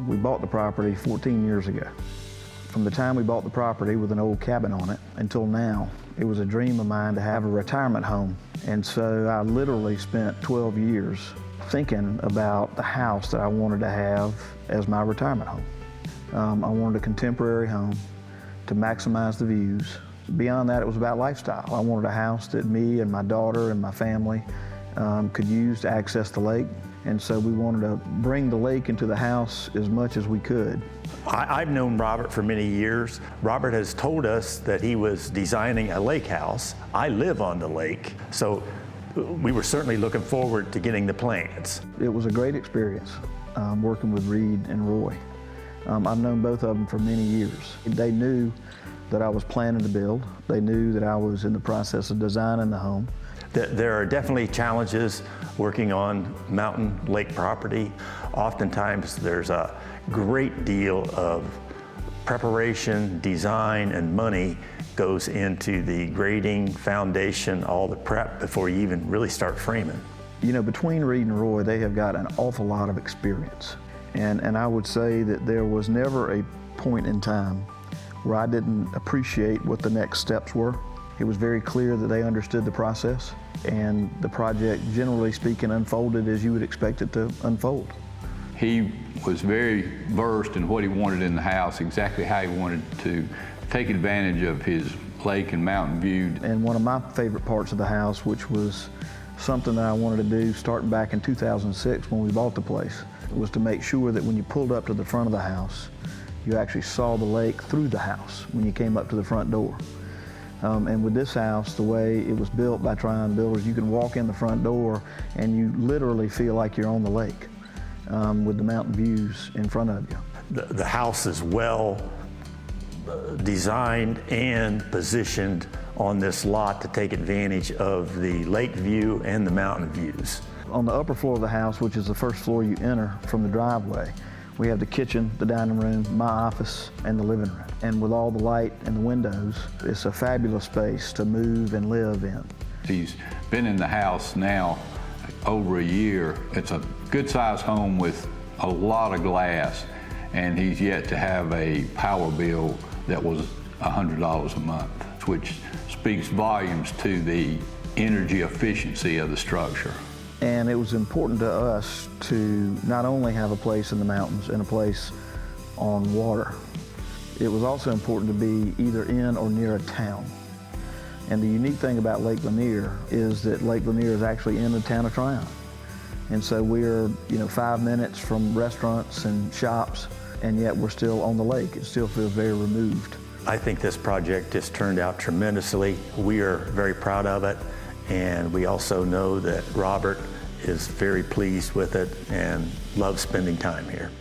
We bought the property 14 years ago. From the time we bought the property with an old cabin on it until now, it was a dream of mine to have a retirement home. And so I literally spent 12 years thinking about the house that I wanted to have as my retirement home. I wanted a contemporary home to maximize the views. Beyond that, it was about lifestyle. I wanted a house that me and my daughter and my family could use to access the lake. And so we wanted to bring the lake into the house as much as we could. I've known Robert for many years. Robert has told us that he was designing a lake house. I live on the lake, so we were certainly looking forward to getting the plans. It was a great experience working with Reed and Roy. I've known both of them for many years. They knew that I was planning to build. They knew that I was in the process of designing the home. There are definitely challenges working on mountain lake property. Oftentimes there's a great deal of preparation, design, and money goes into the grading, foundation, all the prep before you even really start framing. You know, between Reed and Roy, they have got an awful lot of experience. And I would say that there was never a point in time where I didn't appreciate what the next steps were. It was very clear that they understood the process, and the project, generally speaking, unfolded as you would expect it to unfold. He was very versed in what he wanted in the house, exactly how he wanted to take advantage of his lake and mountain view. And one of my favorite parts of the house, which was something that I wanted to do starting back in 2006 when we bought the place, was to make sure that when you pulled up to the front of the house, you actually saw the lake through the house when you came up to the front door. And with this house, the way it was built by Tryon builders, you can walk in the front door and you literally feel like you're on the lake with the mountain views in front of you. The house is well designed and positioned on this lot to take advantage of the lake view and the mountain views. On the upper floor of the house, which is the first floor you enter from the driveway, we have the kitchen, the dining room, my office, and the living room. And with all the light and the windows, it's a fabulous space to move and live in. He's been in the house now over a year. It's a good-sized home with a lot of glass, and he's yet to have a power bill that was $100 a month, which speaks volumes to the energy efficiency of the structure. And it was important to us to not only have a place in the mountains and a place on water, it was also important to be either in or near a town. And the unique thing about Lake Lanier is that Lake Lanier is actually in the town of Tryon. And so we're 5 minutes from restaurants and shops, and yet we're still on the lake. It still feels very removed. I think this project has turned out tremendously. We are very proud of it, and we also know that Robert is very pleased with it and loves spending time here.